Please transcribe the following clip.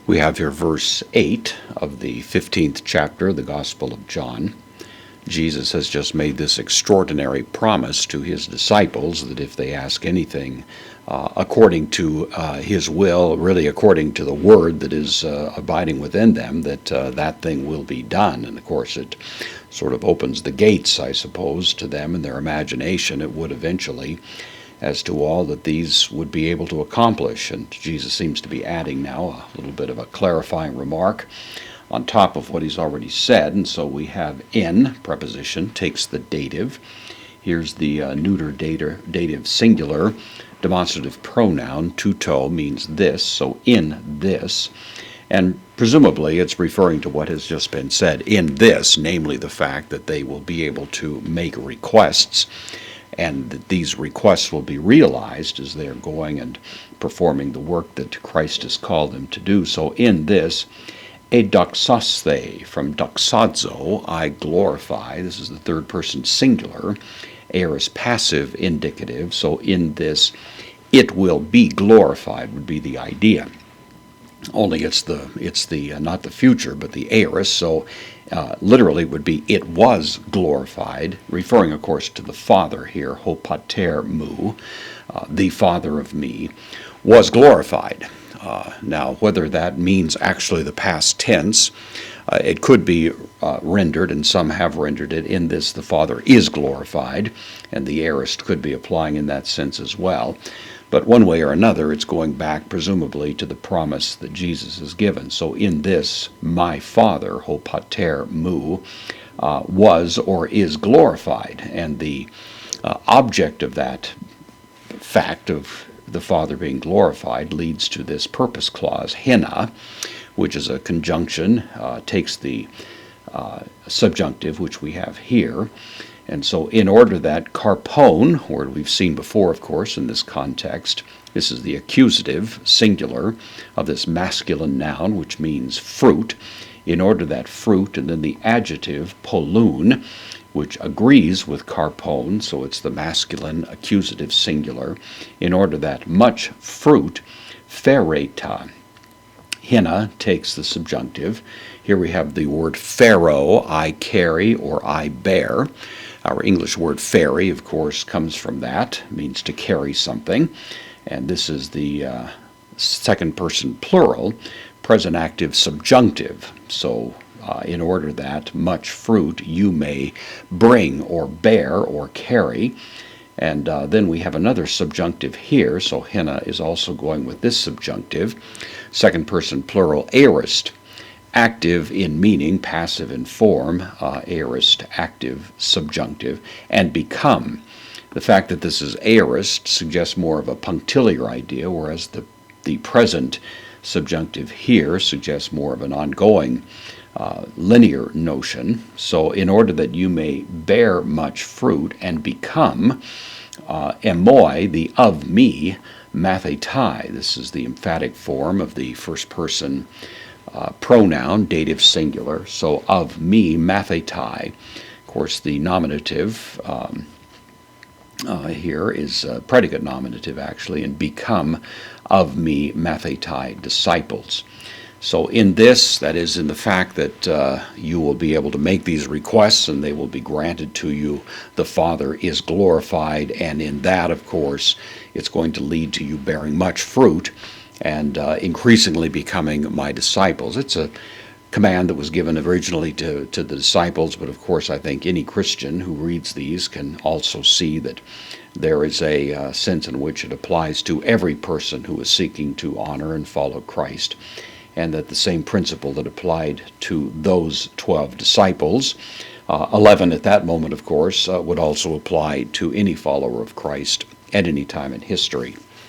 We have here verse 8 of the 15th chapter of the Gospel of John. Jesus has just made this extraordinary promise to his disciples that if they ask anything according to his will, really according to the word that is abiding within them, that that thing will be done. And of course it sort of opens the gates, I suppose, to them and their imagination. It would eventually, as to all that these would be able to accomplish. And Jesus seems to be adding now a little bit of a clarifying remark on top of what he's already said. And so we have in preposition takes the dative. Here's the neuter dative singular demonstrative pronoun. Tuto means this, so in this. And presumably it's referring to what has just been said in this, namely the fact that they will be able to make requests, and that these requests will be realized as they are going and performing the work that Christ has called them to do. So in this, edoxasthe, from doxazo, I glorify. This is the third person singular. Aorist passive indicative. So in this, it will be glorified would be the idea. Only it's the not the future, but the aorist. So literally would be it was glorified, referring of course to the Father here, ho pater mu, the Father of me, was glorified. Now whether that means actually the past tense, it could be rendered, and some have rendered it, in this the Father is glorified, and the aorist could be applying in that sense as well. But one way or another, it's going back presumably to the promise that Jesus has given. So in this, my Father, ho pater mu, was or is glorified. And the object of that fact of the Father being glorified leads to this purpose clause, hina, which is a conjunction, takes the subjunctive, which we have here. And so in order that carpone, where we've seen before, of course, in this context, this is the accusative singular of this masculine noun, which means fruit. In order that fruit, and then the adjective polun, which agrees with carpone, so it's the masculine accusative singular. In order that much fruit, phereta. Hina takes the subjunctive. Here we have the word pharaoh, I carry or I bear. Our English word ferry, of course, comes from that, means to carry something. And this is the second person plural, present active subjunctive. So in order that much fruit you may bring or bear or carry. And then we have another subjunctive here, so hina is also going with this subjunctive. Second person plural, aorist. Active in meaning, passive in form, aorist, active, subjunctive, and become. The fact that this is aorist suggests more of a punctiliar idea, whereas the present subjunctive here suggests more of an ongoing linear notion. So in order that you may bear much fruit and become, emoi, the of me, mathetai. This is the emphatic form of the first person pronoun, dative singular, so of me, mathetai. Of course, the nominative here is predicate nominative, actually, and become of me, mathetai, disciples. So in this, that is in the fact that you will be able to make these requests and they will be granted to you, the Father is glorified, and in that, of course, it's going to lead to you bearing much fruit and increasingly becoming my disciples. It's a command that was given originally to the disciples, but of course I think any Christian who reads these can also see that there is a sense in which it applies to every person who is seeking to honor and follow Christ, and that the same principle that applied to those 12 disciples, 11 at that moment, of course, would also apply to any follower of Christ at any time in history.